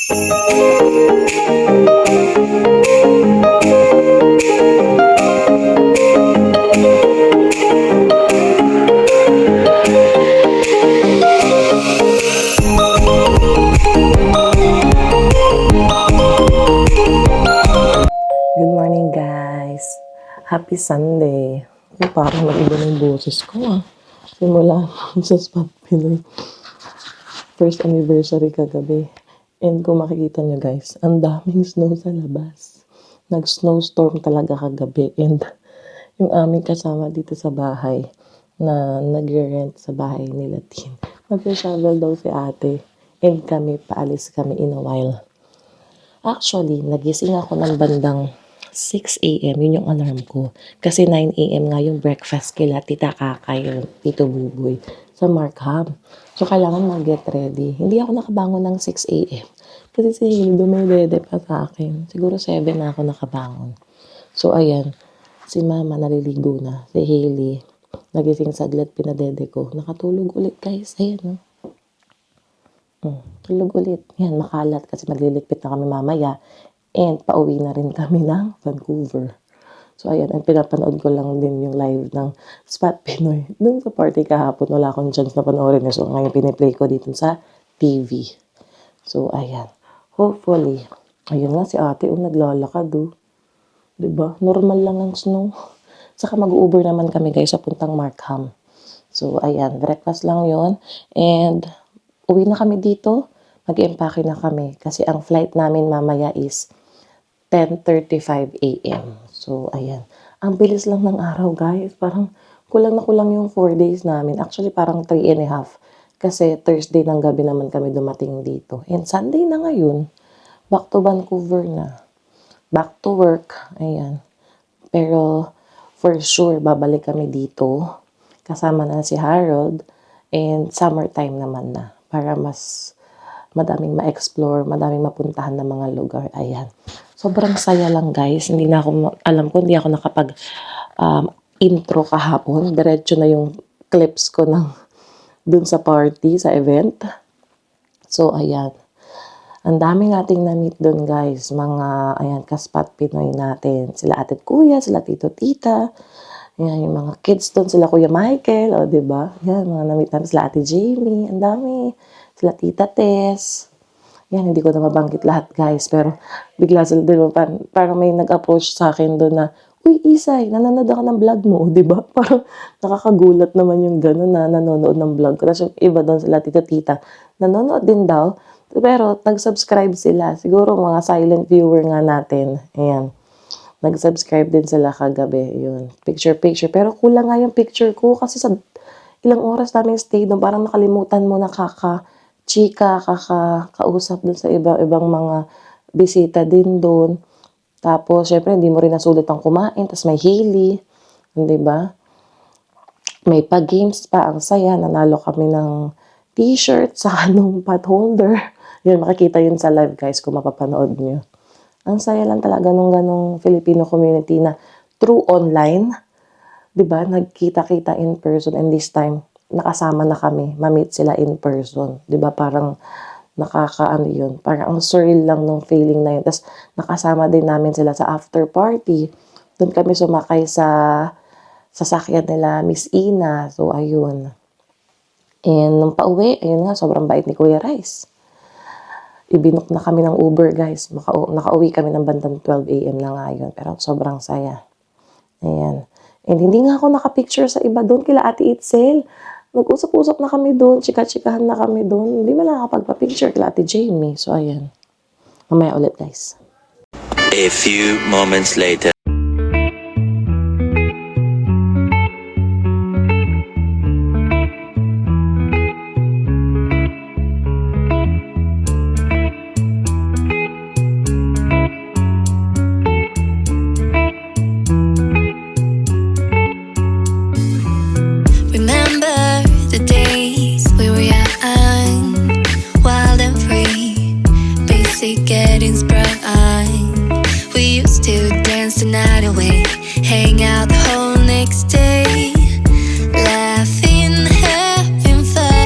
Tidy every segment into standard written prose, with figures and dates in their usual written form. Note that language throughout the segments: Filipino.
Good morning guys! Happy Sunday! Parang nag-iba ng boses ko Simula sa Spot Pinoy. First anniversary kagabi. And kung makikita nyo guys, ang daming snow sa labas. Nag-snowstorm talaga kagabi. And yung aming kasama dito sa bahay na nagre-rent sa bahay nila Tin. Mag-shovel daw si ate. And kami, paalis kami in a while. Actually, nagising ako ng bandang 6 a.m. Yun yung alarm ko. Kasi 9 a.m. nga yung breakfast kila Tita Kakay, yung Tito Buboy, sa Markham. So, kailangan mag-get ready. Hindi ako nakabangon ng 6 a.m. Kasi si Hailey dumedede pa sa akin. Siguro 7 na ako nakabangon. So, ayan. Si Mama naliligo na. Si Hailey, nagising saglit, pinadede ko. Nakatulog ulit, guys. Ayan, tulog ulit. Yan, makalat kasi magliligpit na kami mamaya. And pauwi na rin kami ng Vancouver. So, ayan. Ang pinapanood ko lang din yung live ng Spot Pinoy. Doon sa party kahapon, wala akong chance na panoorin. So, ngayon piniplay ko dito sa TV. So, ayan. Hopefully. Ayun nga si ate, naglalakad, Diba? Normal lang ang snow. Saka mag-Uber naman kami, guys, sa puntang Markham. So, ayan. Breakfast lang yon. And uwi na kami dito. Mag-empake na kami. Kasi ang flight namin mamaya is 10:35 a.m. So, ayan. Ang bilis lang ng araw, guys. Parang kulang na kulang yung 4 days namin. Actually, parang 3.5. Kasi Thursday ng gabi naman kami dumating dito. And Sunday na ngayon. Back to Vancouver na. Back to work. Ayan. Pero, for sure, babalik kami dito. Kasama na si Harold. And summertime naman na. Para mas madaming ma-explore, madaming mapuntahan na mga lugar. Ayan. Sobrang saya lang, guys. Hindi na ako, alam ko, hindi ako nakapag intro kahapon. Diretso na yung clips ko ng dun sa party, sa event. So, ayan. Ang daming nating na-meet dun, guys. Mga, ayan, ka-Spot Pinoy natin. Sila ate at kuya, sila tito tita. Ayan, yung mga kids dun, sila Kuya Michael, diba? Ayan, mga na-meet natin, sila ate Jamie. Ang dami. Sila tita Tess. Yan, hindi ko na mabanggit lahat, guys. Pero, bigla sila din, parang may nag-approach sa akin doon na, uy, Isay, nanonood ako ng vlog mo, di ba? Parang nakakagulat naman yung gano'n na nanonood ng vlog ko. Tapos yung iba doon sila, tita, nanonood din daw. Pero, nag-subscribe sila. Siguro mga silent viewer nga natin. Ayan. Nag-subscribe din sila kagabi. Yun. Picture. Pero kulang nga yung picture ko kasi sa ilang oras namin stay doon, parang nakalimutan mo na chika, kakausap dun sa ibang mga bisita din doon. Tapos, syempre, hindi mo rin nasulit ang kumain. Tapos may Hailey, di ba? May pa-games pa. Ang saya. Nanalo kami ng t-shirt sa nung pot holder. Yun, makikita yun sa live, guys, kung mapapanood nyo. Ang saya lang talaga nung ganong Filipino community na through online, di ba? Nagkita-kita in person. And this time, nakasama na kami, ma-meet sila in person. 'Di ba parang nakakaano yun. Parang ang surreal lang nung feeling na yun. Tapos nakasama din namin sila sa after party. Doon kami sumakay sa sasakyan nila Miss Ina. So, ayun. And nung pauwi, ayun nga, sobrang bait ni Kuya Rice. Ibinok na kami ng Uber, guys. Nakauwi kami ng bandang 12 a.m. na nga yun. Pero sobrang saya. Ayan. And hindi nga ako nakapicture sa iba doon kila Ate Itzel. Nag-usap-usap na kami doon, chika-chikahan na kami doon. Hindi man nakakapagpa-picture kila Ate Jamie. So, ayan. Mamaya ulit, guys. A few moments later. Getting sprung on. We used to dance the night away, hang out the whole next day, laughing, having fun.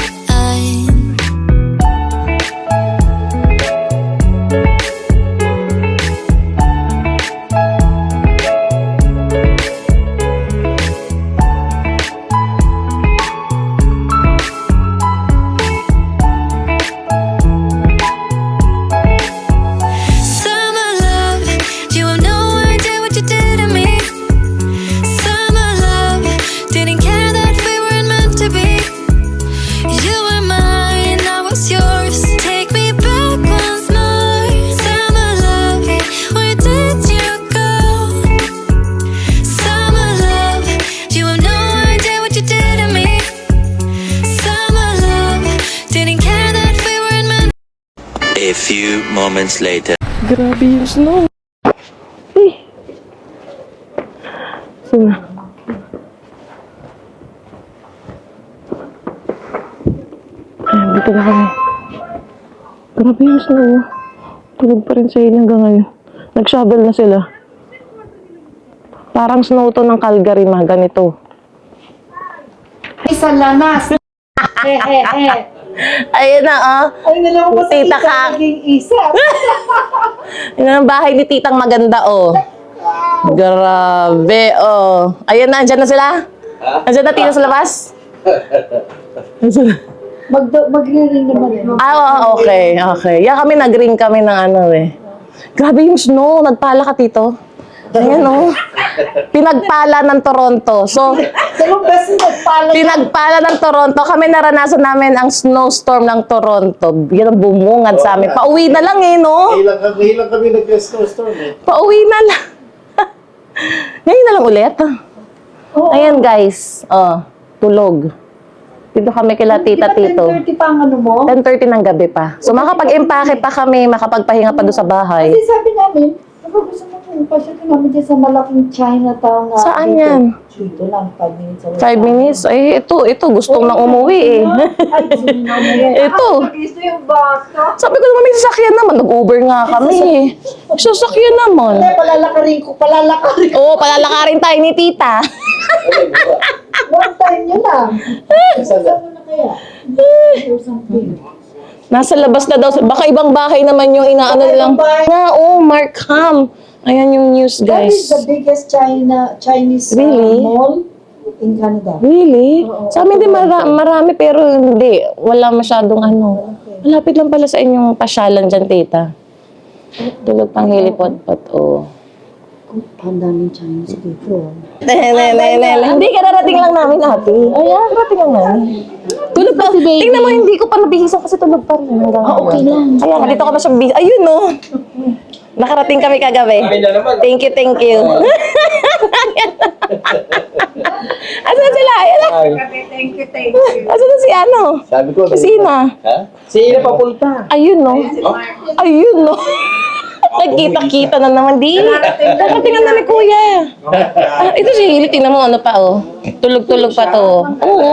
A few moments later. Grabe yung snow. Ay. Sino? Ayan, dito na kami. Grabe yung snow. Tulog pa rin sila hanggang ngayon. Nag-shovel na sila. Parang snow to ng Calgary, mga ganito. Sa lanas. Ayun na, oh. Ay, nalaman ko sa Tita isa Ka. naging isa. Yun ang bahay ni Titang maganda, oh. Grabe, oh. Ayun na, andyan na sila? Andyan na, Tita, sa labas? Andyan na. Magre-ring naman. Ah, okay, okay. Yeah, kami nag-ring kami ng ano eh. Grabe yung snow. Nagpala ka, Tito. Ayan, oh. Pinagpala ng Toronto. So, Dalawang beses nagpala. pinagpala ng Toronto. Kami naranasan namin ang snowstorm ng Toronto. Yan ang bumungad sa amin. Pauwi na lang eh, no? Ngayon lang kami nag-snowstorm eh. Pauwi na lang. Ngayon na lang ulit. Oo. Ayan, guys. Oh, tulog. Dito kami kila Tita Tito. 10:30 pa ang ano mo? 10:30 ng gabi pa. So, makapag-impake pa kami, makapagpahinga pa doon sa bahay. Kasi sabi namin, gusto mo pasyal namin dyan sa malaking Chinatown. Saan dito. yan? Dito lang, 5 minutes away. 5 minutes? Ay, ito, gustong na umuwi eh. Ay, sino na yan? Ito. Gusto yung bata. Sabi ko naman, may sasakyan naman. Nag-Uber nga kami eh. May sasakyan naman. Hindi, palalakarin ko. Oo, palalakarin tayo ni Tita. One time yun lang. Saan mo na kaya? Or something. Nasa labas na daw. Baka ibang bahay naman yung inaano Baka nilang. ibang bahay. Nga, oh, Markham. Ayan yung news, That is guys. the biggest Chinese Really? mall in Canada. Really? Oo. Sa amin din marami pero hindi. Wala masyadong ano. Malapit lang pala sa inyong pasyalan dyan, Tita. Tulog pang hilipot-pot, oh. Ang daming Chinese dito. Hindi, kararating lang namin, ate. Ay, kararating lang namin. Tulog pa. Tingnan mo, hindi ko pa nabihisan kasi tulog pa rin. Okay lang. Kaya, dito ka pa siya bihis. Ayun, no. Nakarating kami kagabi. Thank you, thank you. Asan sila? Ayan na. Thank you. Asan na si ano? Sabi ko, Si Sina? ha? Sino papunta? Ayun, no. Ayun, no. Nagkita-kita na naman din. Nakatingnan na ni Kuya. Ah, ito si Hili, tingnan mo ano pa, oh. Tulog-tulog pa to. Oo.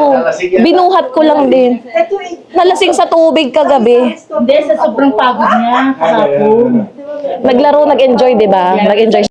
Binuhat ko lang din. Ito Nalasing sa tubig kagabi. Hindi, sa sobrang pagod niya. Kahapon. Naglaro, nag-enjoy, di ba? Nag-enjoy.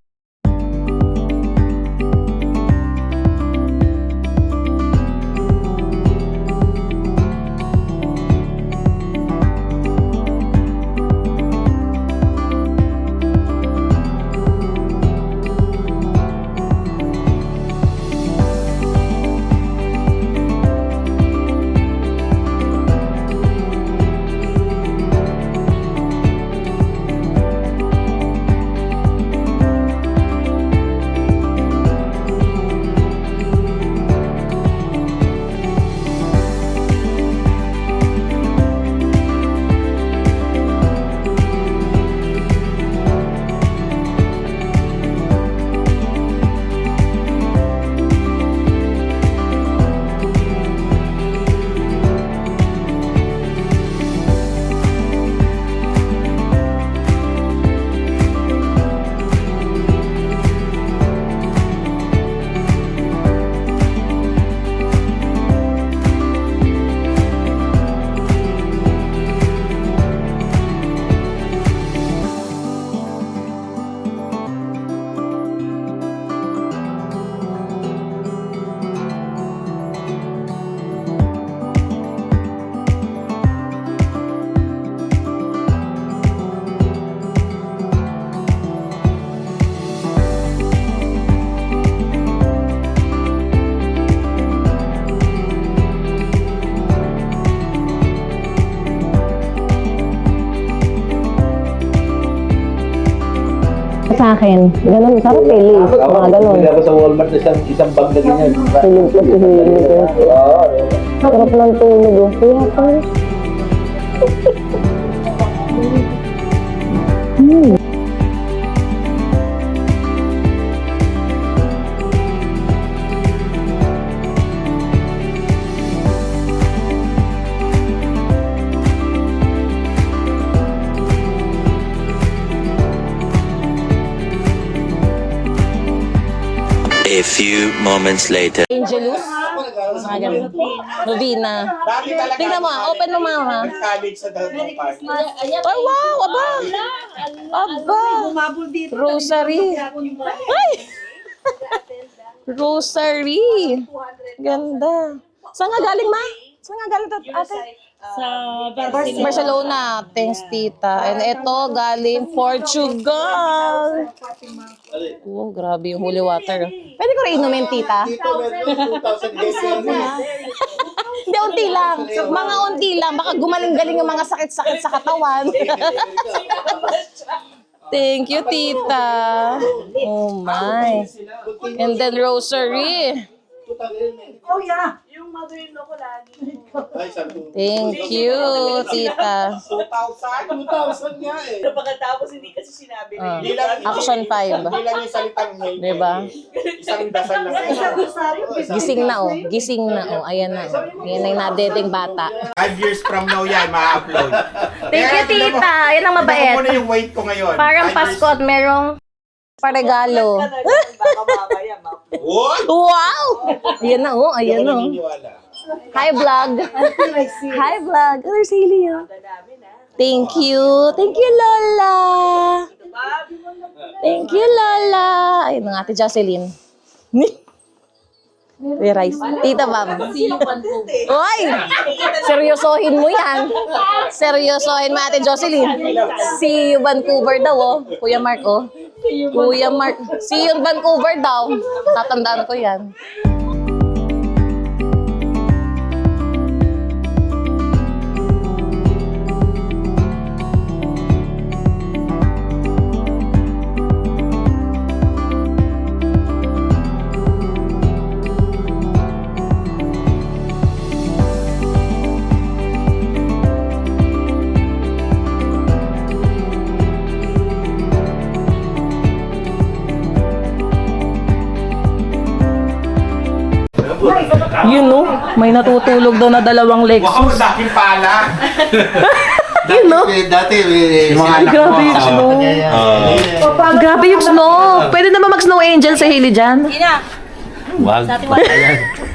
Sa akin, ganun, sarap pili. Mga ganun. Bili ako sa Walmart isang bag na ganyan. Tulog pa si Hili. Oo. Sarap ng tulog, oh. Kaya pa. few moments later. Angelus? Mga ganun. Novena. Tingnan mo, open mo mga ha. College sa Dalton Park. Oh, wow! Aba! Aba! Rosary. Ay! Rosary. Ganda. Saan nga galing, ma? Saan nga galing ate? Sa Barcelona. Thanks, tita. And ito, galing Portugal. Oh, grabe yung holy water. Pwede ko rin inumin, tita? Dito meron 2,000 pesos. Hindi, unti lang. Mga unti lang. Baka gumaling-galing yung mga sakit-sakit sa katawan. Thank you, tita. Oh, my. And then rosary. Oh, yeah. Ay, sabi ko, Thank you, tita. 2,000 nga eh. pagkatapos hindi kasi sinabi Ah, Hindi lang- Action 5. Hindi lang yung salitang hey. Diba? Isang dasal lang. Gising na, oh. Gising na, oh. Ayan na, oh. Yan na yung nadedeng bata. 5 years from now yan, ma-upload. Thank you, tita. Yan ang mabait. Tignan mo na yung weight ko ngayon. Parang 5 years- Pasko at merong paregalo. baka mamaya What? Wow! Ayan na, oh. Hindi Ayan, ako oh. naniniwala. Hi, vlog. Hi, vlog. There's Hailey, oh. Thank you. Thank you, Lola. Thank you, Lola. Ayun ang ate Jocelyn. Rice. Tita Bam. Oy! Seryosohin mo yan. Seryosohin mo, ate Jocelyn. See you Vancouver daw, oh. Kuya Mark, oh. Kuya Mark. See you Vancouver daw. Tatandaan ko yan. Yun, no? May natutulog daw na dalawang legs. Wow, daking pala. Yun, no? Dati, yung mga anak Grabe yung snow. Grabe yung snow. Pwede naman mag-snow angel sa Hailey dyan. Wag.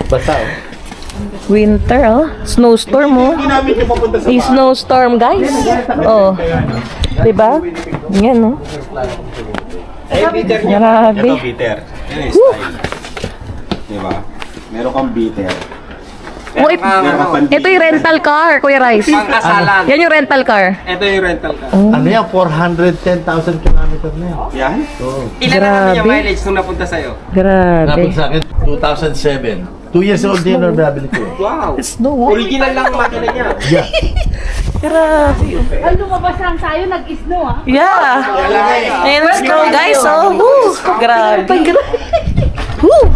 Basta, oh. Winter, oh. Snowstorm, oh. Hindi namin yung papunta sa Yung snowstorm, guys. Oh. Diba? Yan, no? Grabe. Ito, bitter. Yan is style. Diba? Meron kang bitter. Wait, ito yung rental car, Kuya Rice. Pangkasalan. Yan yung rental car. Ito yung rental car. Ano yan? 410,000 kilometers na yan. Yan? Ilan na naman yung mileage nung napunta sa'yo? Grabe. Napag sa akin, 2007. 2 years old din nung nabili ko. Wow! Snow, oh. Original lang ang makina niya. Yeah. Grabe. Ay, lumabas lang tayo, nag-snow ah. Yeah. Ayan, snow, guys, oh. Woo. Grabe. Woo.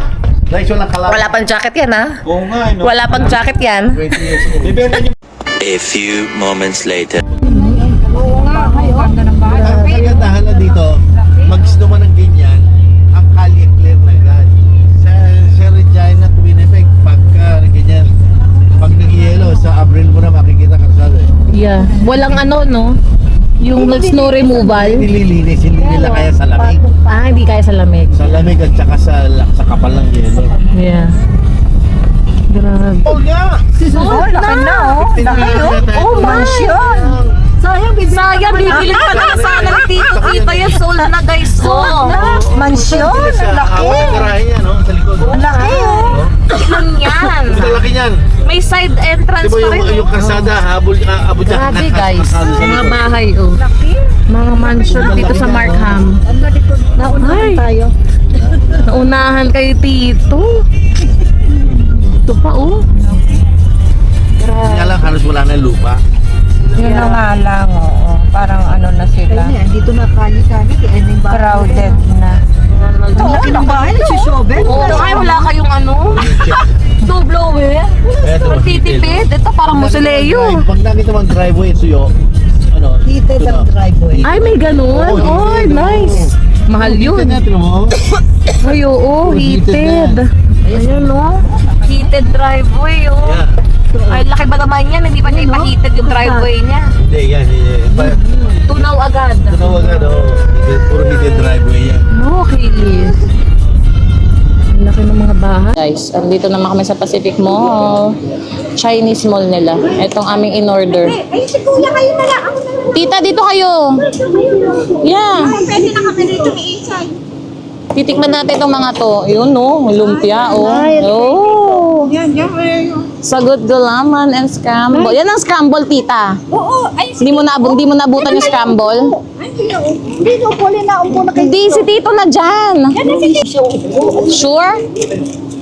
Guys, walang kalapit. Wala pang jacket yan, ha? Oo nga, no? Wala pang jacket yan. 20 years old. Bibenta niyo. A few moments later. Ang kagandahan na dito, mag-snow man ng ganyan, ang kalye clear na agad. Sa Regina, Winnipeg, pagka ganyan, pag nag-yelo, sa Abril mo na makikita kalsada eh. Yeah. Walang ano, no? Yung snow removal. Nililinis, hindi nila kaya sa lamig. Ah, hindi kaya sa lamig. Sa lamig at saka sa kapal ng yelo. Yeah. Grabe. Oh, nga! Oh, laki na, oh. Laki, oh. Oh, mansion. Sayang, bibili pa na sana ni Tito Kita yan. So, na, guys. Oh. Mansion. Ang laki! Yan, no? Sa likod. Ang laki, oh. Ilan yan? Ang laki niyan. May side entrance Di ba pa rin. yung kasada, abot dyan. Grabe, guys. Mga bahay, oh. Mga mansion dito sa Markham. Naunahan tayo. Naunahan kay Tito. Ito pa, oh. Nga lang, halos wala na lupa. Yun na nga lang, oo. Parang ano na sila. Ayun yan, dito na kani-kani. Kaya may bahay. Crowded na. Ang laki ng bahay, nagsisoben. Oo, ay wala kayong ano. Snow blower. Magtitipid. Ito parang musileo. Pag nakita mo ang driveway, suyo, ano? Heated ang driveway. Ay, may ganun. Oh, nice. Mahal yun. Tignan mo. Ay, oo, heated. Ayun, no? Heated driveway, oh. Yeah. Ay, laki ba naman yan? Hindi pa niya ipa-heated yung driveway niya. Hindi, yan. Tunaw agad. Tinawag ano, puro heated driveway yan. Okay. ng mga bahay. Guys, andito naman kami sa Pacific Mall. Chinese mall nila. Itong aming in-order. Ay, si kuya kayo na lang. Ako na lang. Tita, dito kayo. Yeah. Pwede na kami rito may inside. Titikman natin itong mga to. Yun, no? Lumpia, oh. Oh. Yan, yan. Sagot gulaman and scramble. Yan ang scramble, tita. Oo, ay, Hindi mo nabutan yung scramble? hindi na upo na upo na kayo. Hindi, si tito na dyan. Yan na si Sure?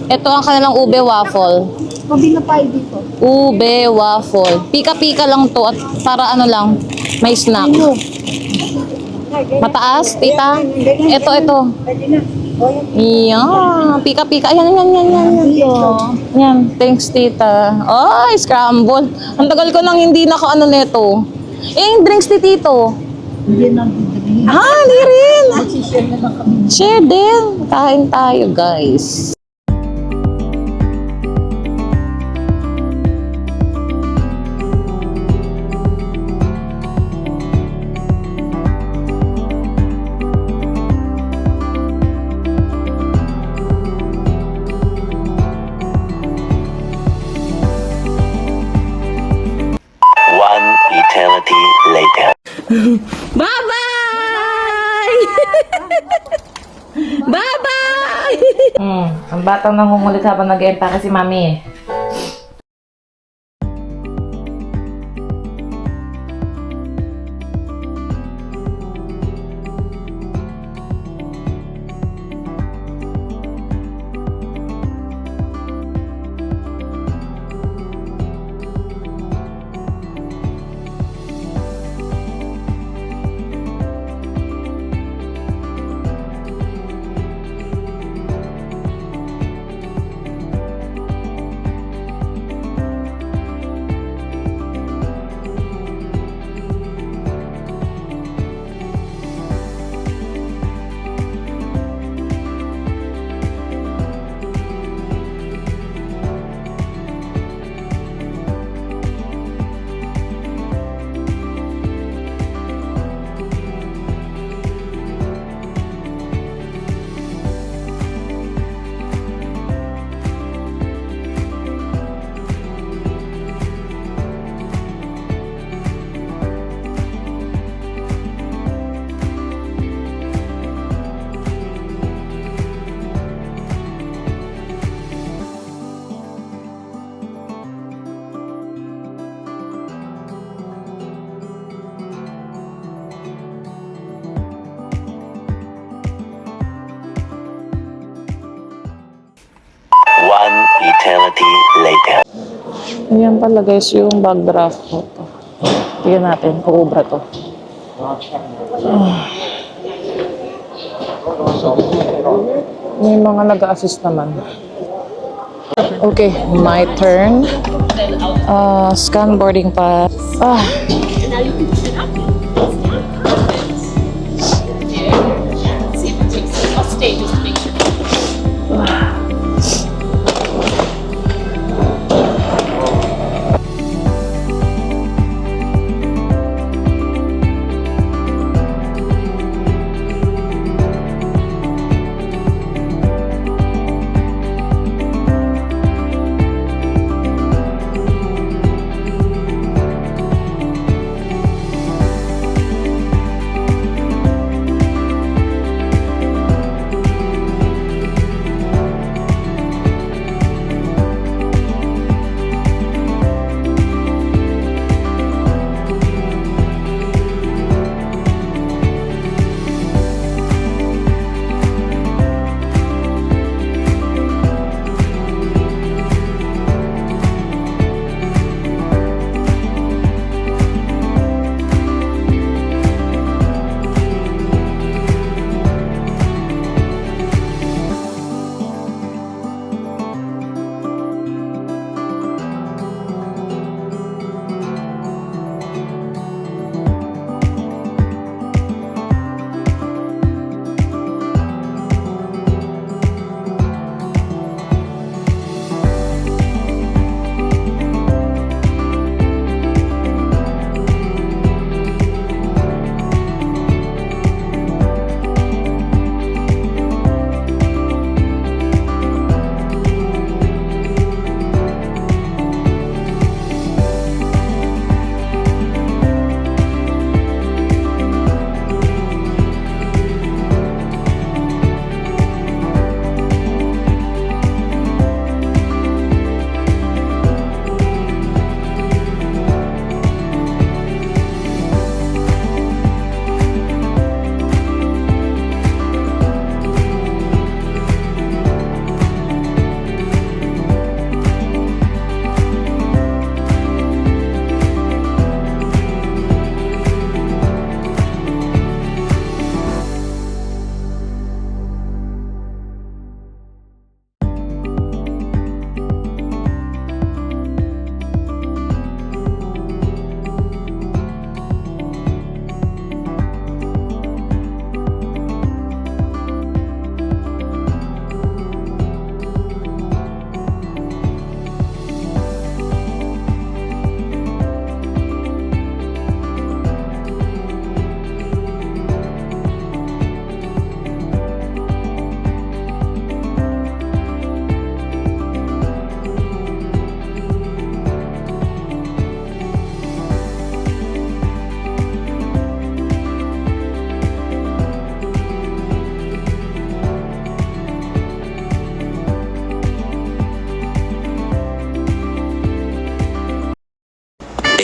Ito ang kanilang ube waffle. Mabi na tayo dito. Ube waffle. Pika-pika lang to at para ano lang, may snack. Mataas, tita? Ito. Pwede na. Yan. Pika-pika. Ayan. Yan. Thanks, tita. Ay, scramble. Ang tagal ko nang hindi naka-ano neto. Yung drinks ni tito. Hindi na. Hindi rin. Magsishare na lang kami. Share din. Kain tayo, guys. One eternity later. Bye-bye! Bye-bye! Ang batang nangungulit habang nag-empake si mami. One eternity later. Ayan pala guys yung backdraft ko. Tignan natin, kuubra to. May mga nag-assist naman. Okay, my turn. Scan boarding pass.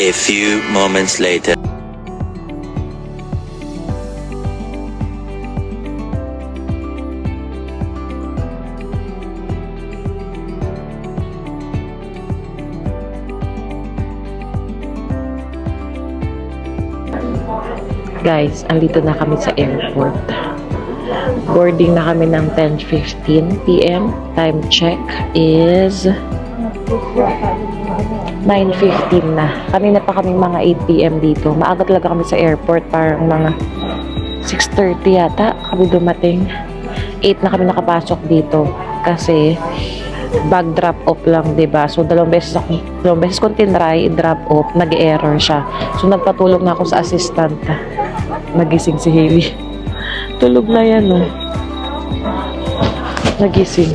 A few moments later. Guys, andito na kami sa airport. Boarding na kami ng 10:15 p.m. Time check is 9:15 na. Kanina pa kaming mga 8 p.m. dito. Maaga talaga kami sa airport. Parang mga 6:30 yata kami dumating. 8 na kami nakapasok dito. Kasi bag drop off lang, 'di ba? So dalawang beses kong tinry drop off, nag-error siya. So nagpatulog na ako sa assistant. Nagising si Hailey. Tulog na yan, oh. Nagising.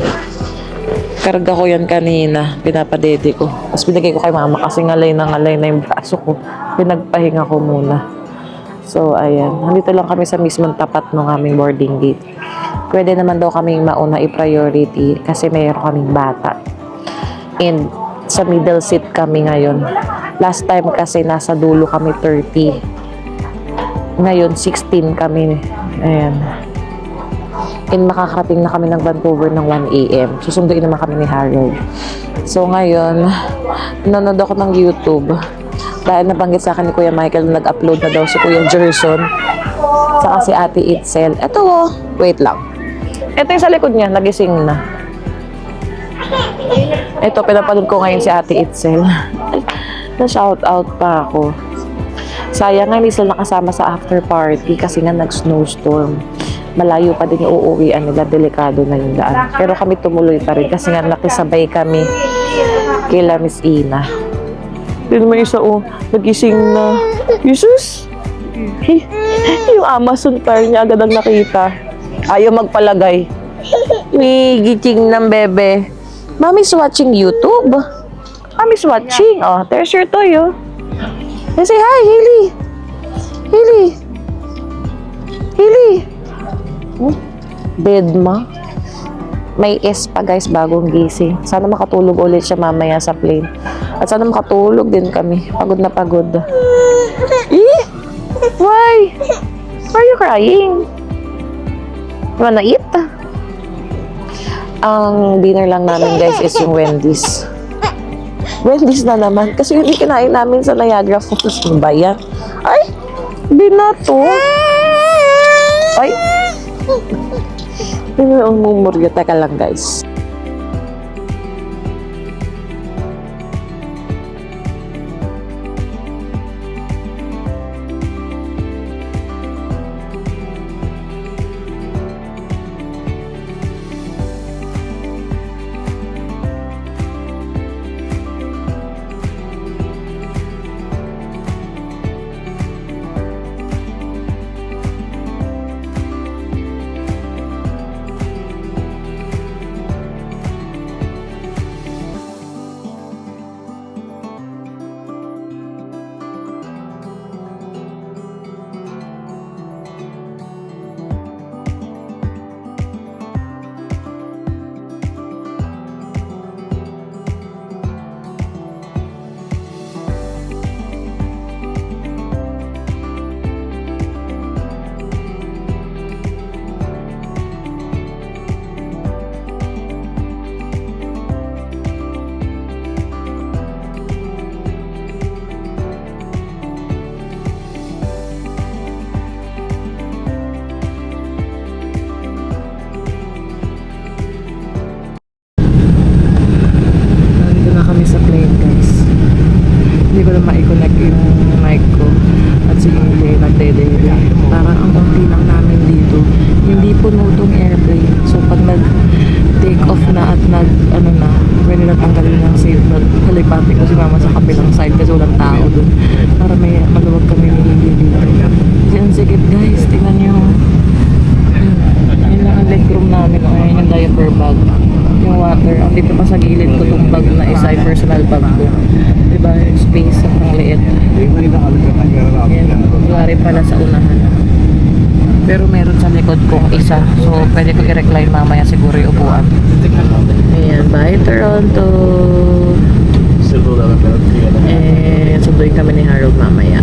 Karga ko yan kanina. Pinapadede ko. Tapos binigay ko kay mama kasi ngalay na yung braso ko. Pinagpahinga ko muna. So, ayan. Nandito lang kami sa mismong tapat ng aming boarding gate. Pwede naman daw kaming mauna i-priority kasi mayroon kaming bata. And sa middle seat kami ngayon. Last time kasi nasa dulo kami 30. Ngayon, 16 kami. Ayan. And makakarating na kami ng Vancouver ng 1 a.m. Susunduin naman kami ni Harold. So, ngayon, nanonood ako ng YouTube. Dahil nabanggit sa akin ni Kuya Michael na nag-upload na daw si Kuya Gerson. Saka si Ate Itzel. Ito, oh. Wait lang. Ito yung sa likod niya. Nagising na. Ito, pinapanood ko ngayon si Ate Itzel. Na-shout out pa ako. Sayang nga, hindi sila nakasama sa after party kasi nga nag-snowstorm. Malayo pa din yung uuwian nila, delikado na yung daan. Pero kami tumuloy pa rin kasi nga nakisabay kami kila Miss Ina. Yun mo isa, oh, nagising na. Jesus! Yung Amazon fire niya agad ang nakita. Ayaw magpalagay. May giting ng bebe. Mommy's watching YouTube. Mommy's watching. Oh, there's your toy, oh. Hey, say hi, Hailey. Hailey. Hailey. Oh, bedma. May S pa guys, bagong gising. Sana makatulog ulit siya mamaya sa plane. At sana makatulog din kami. Pagod na pagod. Eh? Why? Why are you crying? You wanna eat? Ang dinner lang namin guys is yung Wendy's. Wendy's na naman. Kasi hindi kinain namin sa Niagara Falls. Ano ba yan? Ay! Binato! Ay! Hindi na umumuryo. Teka lang guys. Halipati ko si mama sa kabilang side kasi walang tao dun. Para may maluwag kami nilili dito. Kasi ang sikip guys, tingnan nyo. Yun lang ang legroom namin. Ayun yung diaper bag. Yung water. Ang dito pa sa gilid ko itong bag na isa yung personal bag ko. Diba? Yung space ang liit. Yan. Wari pala sa unahan. Pero meron sa likod kong isa. So, pwede ko i-recline mamaya siguro yung upuan. Ayan. Bye, Toronto! Sunduin kami ni Harold mamaya.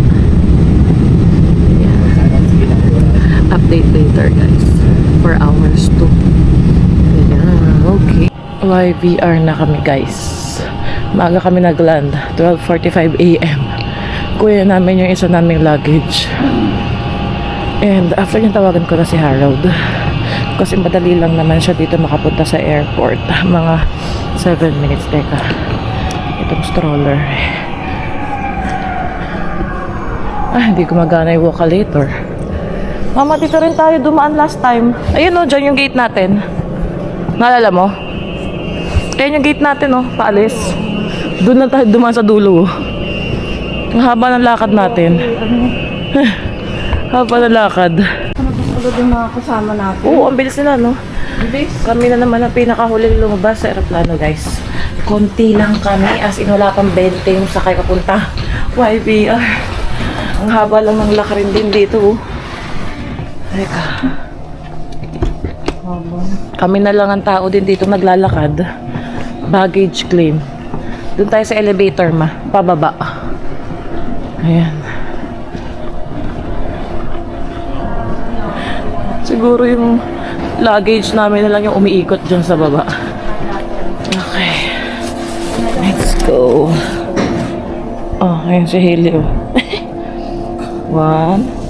Update later guys. 4 hours to. Ayan, okay. YVR na kami guys. Maaga kami nagland. 12:45 AM. Kuya namin yung isa naming luggage. And after yung tawagan ko na si Harold. Kasi madali lang naman siya dito makapunta sa airport. Mga 7 minutes. Teka. Itong stroller. Hindi gumagana yung Vocalator. Mama, dito rin tayo dumaan last time. Ayun o, dyan yung gate natin. Naalala mo? Ayan yung gate natin o, paalis. Doon na tayo dumaan sa dulo. Ang haba ng lakad natin. Haba ng lakad. Agad yung mga kasama natin. Oo, ang bilis nila, no? Kami na naman ang pinakahuling lumabas sa aeroplano, guys. Konti lang kami, as in wala pang 20 yung sakay papunta YVR. Ang haba lang ng lakarin din dito, oh. Teka. Kami na lang ang tao din dito naglalakad. Baggage claim. Doon tayo sa elevator, ma. Pababa. Ayan. Siguro yung luggage namin na lang yung umiikot dyan sa baba. Okay. Let's go. Oh, ayan si Haley. 1,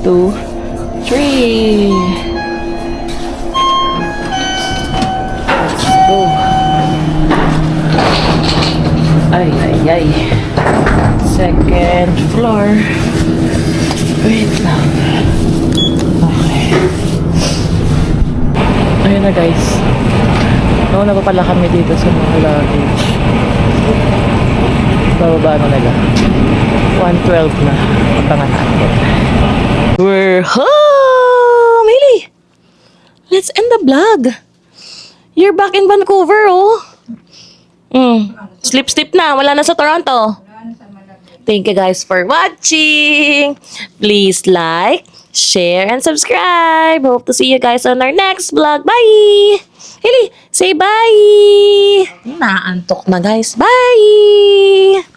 2, 3. Let's go. Ay, ay, ay. Second floor. Wait lang. Okay. Ayun na guys. Nauna pa pala kami dito sa mga luggage. Bababa na nila. 1:12 na. Patangan natin. We're home! Haley! Let's end the vlog. You're back in Vancouver, oh. Sleep na. Wala na sa Toronto. Thank you guys for watching. Please like, share, and subscribe. Hope to see you guys on our next vlog. Bye! Haley, say bye! Naantok na guys. Bye!